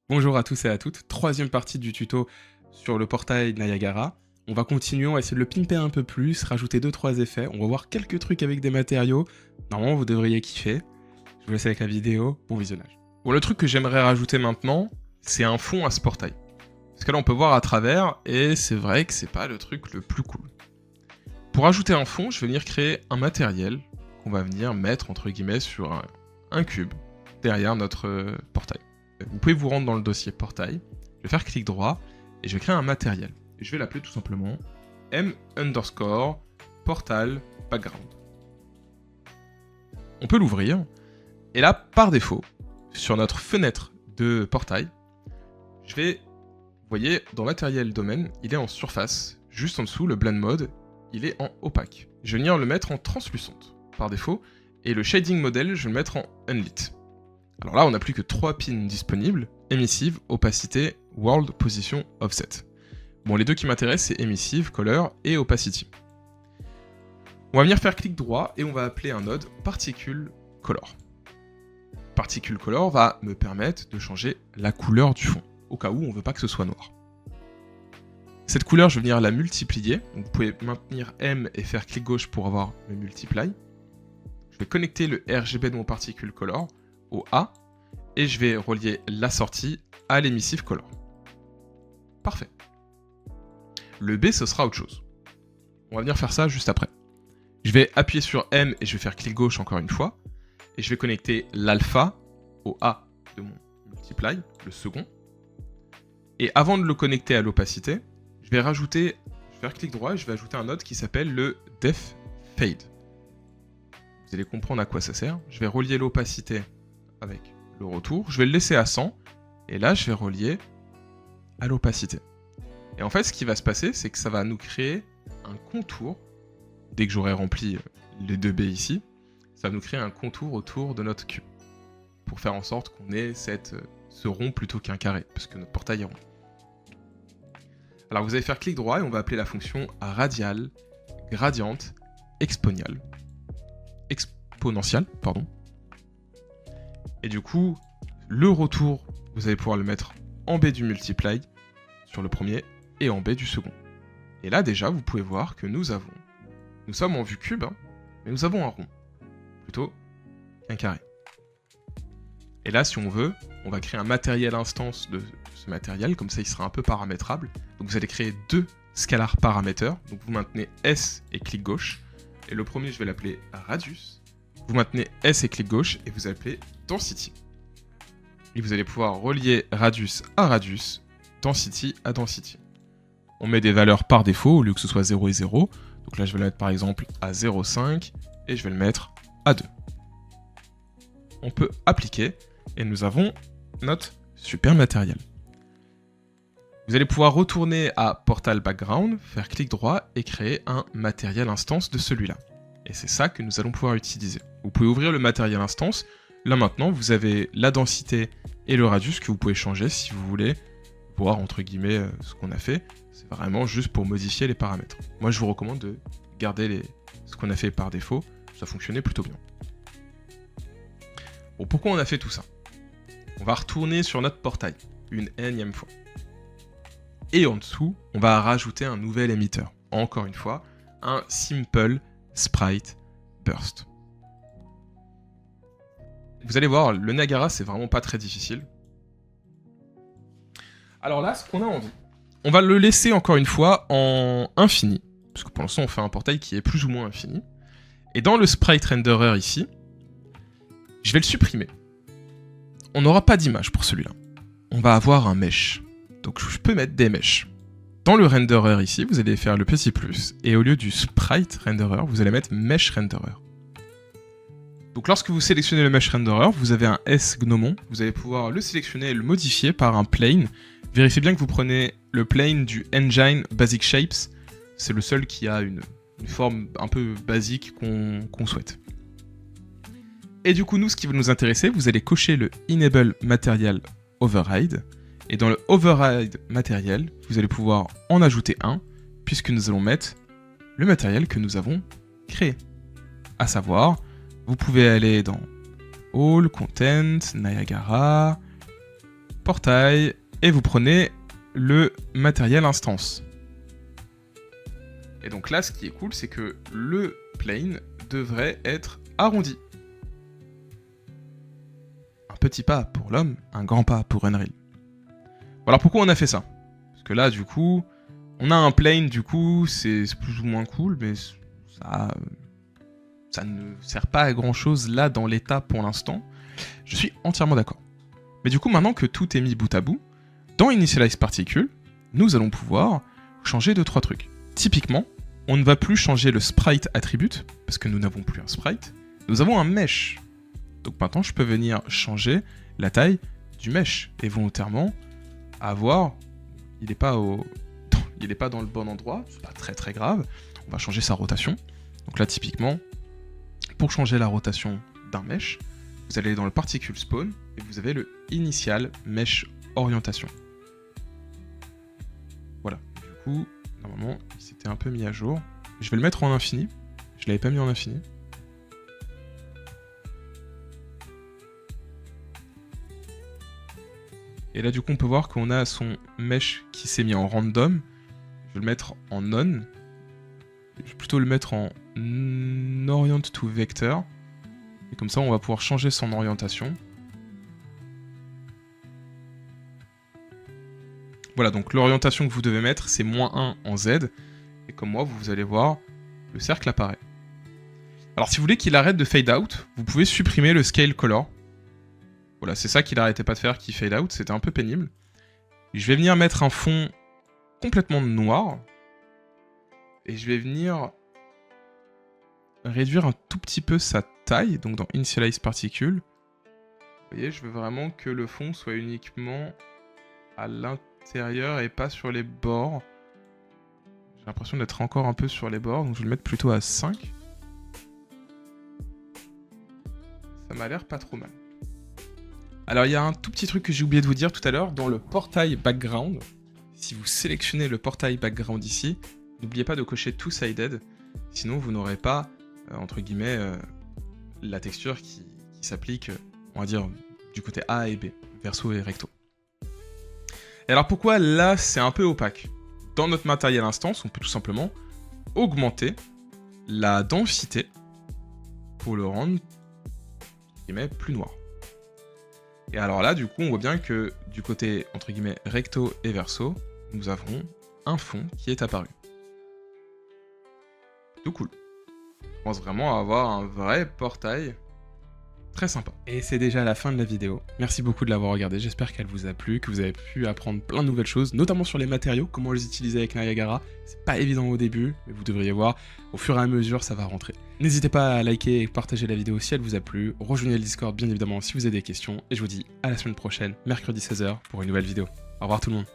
Bonjour à tous et à toutes, troisième partie du tuto sur le portail Niagara. On va continuer, on va essayer de le pimper un peu plus, rajouter 2-3 effets, on va voir quelques trucs avec des matériaux. Normalement vous devriez kiffer. Je vous laisse avec la vidéo, bon visionnage. Bon, le truc que j'aimerais rajouter maintenant, c'est un fond à ce portail. Parce que là on peut voir à travers, et c'est vrai que c'est pas le truc le plus cool. Pour ajouter un fond, je vais venir créer un matériel qu'on va venir mettre entre guillemets sur un cube derrière notre portail. Vous pouvez vous rendre dans le dossier portail, je vais faire clic droit et je vais créer un matériel. Et je vais l'appeler tout simplement m_portal background. On peut l'ouvrir et là par défaut, sur notre fenêtre de portail, je vais, vous voyez, dans matériel domaine, il est en surface, juste en dessous, le blend mode, il est en opaque. Je vais venir le mettre en translucente par défaut et le shading model, je vais le mettre en unlit. Alors là, on n'a plus que 3 pins disponibles, Emissive, Opacité, World, Position, Offset. Bon, les deux qui m'intéressent, c'est Emissive, Color et Opacity. On va venir faire clic droit et on va appeler un node Particle Color. Particle Color va me permettre de changer la couleur du fond, au cas où on ne veut pas que ce soit noir. Cette couleur, je vais venir la multiplier. Donc vous pouvez maintenir M et faire clic gauche pour avoir le multiply. Je vais connecter le RGB de mon Particle Color au A, et je vais relier la sortie à l'Emissive Color. Parfait. Le B, ce sera autre chose. On va venir faire ça juste après. Je vais appuyer sur M et je vais faire clic gauche encore une fois, et je vais connecter l'alpha au A de mon multiply, le second. Et avant de le connecter à l'opacité, je vais faire clic droit et je vais ajouter un node qui s'appelle le def fade. Vous allez comprendre à quoi ça sert. Je vais relier l'opacité avec le retour, je vais le laisser à 100, et là je vais relier à l'opacité. Et en fait ce qui va se passer, c'est que ça va nous créer un contour, dès que j'aurai rempli les deux baies ici, ça va nous créer un contour autour de notre cube, pour faire en sorte qu'on ait ce rond plutôt qu'un carré, parce que notre portail est rond. Alors vous allez faire clic droit et on va appeler la fonction radial, gradient, exponential, pardon. Et du coup, le retour, vous allez pouvoir le mettre en B du multiply sur le premier et en B du second. Et là déjà, vous pouvez voir que nous sommes en vue cube, hein, mais nous avons un rond, plutôt qu'un carré. Et là, si on veut, on va créer un matériel instance de ce matériel, comme ça il sera un peu paramétrable. Donc vous allez créer deux scalars paraméteurs, donc vous maintenez S et clic gauche, et le premier je vais l'appeler radius. Vous maintenez S et clic gauche et vous appelez density. Et vous allez pouvoir relier radius à radius, density à density. On met des valeurs par défaut au lieu que ce soit 0 et 0. Donc là je vais le mettre par exemple à 0,5 et je vais le mettre à 2. On peut appliquer et nous avons notre super matériel. Vous allez pouvoir retourner à Portal Background, faire clic droit et créer un matériel instance de celui-là. Et c'est ça que nous allons pouvoir utiliser. Vous pouvez ouvrir le matériel instance. Là maintenant, vous avez la densité et le radius que vous pouvez changer si vous voulez voir entre guillemets ce qu'on a fait. C'est vraiment juste pour modifier les paramètres. Moi, je vous recommande de garder ce qu'on a fait par défaut. Ça fonctionnait plutôt bien. Bon, pourquoi on a fait tout ça? On va retourner sur notre portail une énième fois. Et en dessous, on va rajouter un nouvel émetteur. Encore une fois, un Simple Sprite Burst. Vous allez voir, le Niagara, c'est vraiment pas très difficile. Alors là, ce qu'on a envie, on va le laisser encore une fois en infini, parce que pour l'instant, on fait un portail qui est plus ou moins infini. Et dans le Sprite Renderer ici, je vais le supprimer. On n'aura pas d'image pour celui-là. On va avoir un mesh. Donc je peux mettre des meshes. Dans le renderer ici, vous allez faire le petit plus, et au lieu du sprite renderer, vous allez mettre mesh renderer. Donc lorsque vous sélectionnez le mesh renderer, vous avez un S Gnomon, vous allez pouvoir le sélectionner et le modifier par un plane. Vérifiez bien que vous prenez le plane du engine Basic Shapes, c'est le seul qui a une forme un peu basique qu'on souhaite. Et du coup, nous, ce qui va nous intéresser, vous allez cocher le Enable Material Override. Et dans le Override Matériel, vous allez pouvoir en ajouter un, puisque nous allons mettre le matériel que nous avons créé. À savoir, vous pouvez aller dans All, Content, Niagara, portail et vous prenez le matériel instance. Et donc là, ce qui est cool, c'est que le plane devrait être arrondi. Un petit pas pour l'homme, un grand pas pour Unreal. Alors pourquoi on a fait ça? Parce que là, du coup, on a un plane, du coup, c'est plus ou moins cool, mais ça ne sert pas à grand chose là dans l'état pour l'instant. Je suis entièrement d'accord. Mais du coup, maintenant que tout est mis bout à bout, dans Initialize Particle, nous allons pouvoir changer 2-3 trucs. Typiquement, on ne va plus changer le sprite attribute, parce que nous n'avons plus un sprite, nous avons un mesh. Donc maintenant, je peux venir changer la taille du mesh, et volontairement avoir... Il n'est pas dans le bon endroit, c'est pas très très grave, on va changer sa rotation. Donc là, typiquement, pour changer la rotation d'un mesh, vous allez dans le Particle Spawn, et vous avez le Initial Mesh Orientation. Voilà, du coup, normalement, il s'était un peu mis à jour. Je vais le mettre en infini. Je l'avais pas mis en infini. Et là, du coup, on peut voir qu'on a son mesh qui s'est mis en random. Je vais le mettre en none. Je vais plutôt le mettre en orient to vector. Et comme ça, on va pouvoir changer son orientation. Voilà, donc l'orientation que vous devez mettre, c'est -1 en Z. Et comme moi, vous allez voir, le cercle apparaît. Alors si vous voulez qu'il arrête de fade out, vous pouvez supprimer le scale color. Voilà, c'est ça qu'il arrêtait pas de faire, qui fade out, c'était un peu pénible. Je vais venir mettre un fond complètement noir. Et je vais venir réduire un tout petit peu sa taille, donc dans Initialize Particle. Vous voyez, je veux vraiment que le fond soit uniquement à l'intérieur et pas sur les bords. J'ai l'impression d'être encore un peu sur les bords, donc je vais le mettre plutôt à 5. Ça m'a l'air pas trop mal. Alors il y a un tout petit truc que j'ai oublié de vous dire tout à l'heure, dans le portail background, si vous sélectionnez le portail background ici, n'oubliez pas de cocher Two Sided, sinon vous n'aurez pas, entre guillemets, la texture qui s'applique, on va dire, du côté A et B, verso et recto. Et alors pourquoi là c'est un peu opaque? Dans notre matériel instance, on peut tout simplement augmenter la densité pour le rendre, entre guillemets, plus noir. Et alors là, du coup, on voit bien que du côté, entre guillemets, recto et verso, nous avons un fond qui est apparu. Tout cool. Je pense vraiment avoir un vrai portail très sympa. Et c'est déjà la fin de la vidéo. Merci beaucoup de l'avoir regardé, j'espère qu'elle vous a plu, que vous avez pu apprendre plein de nouvelles choses, notamment sur les matériaux, comment les utiliser avec Niagara. C'est pas évident au début, mais vous devriez voir, au fur et à mesure, ça va rentrer. N'hésitez pas à liker et partager la vidéo si elle vous a plu, rejoignez le Discord bien évidemment si vous avez des questions, et je vous dis à la semaine prochaine, mercredi 16h, pour une nouvelle vidéo. Au revoir tout le monde.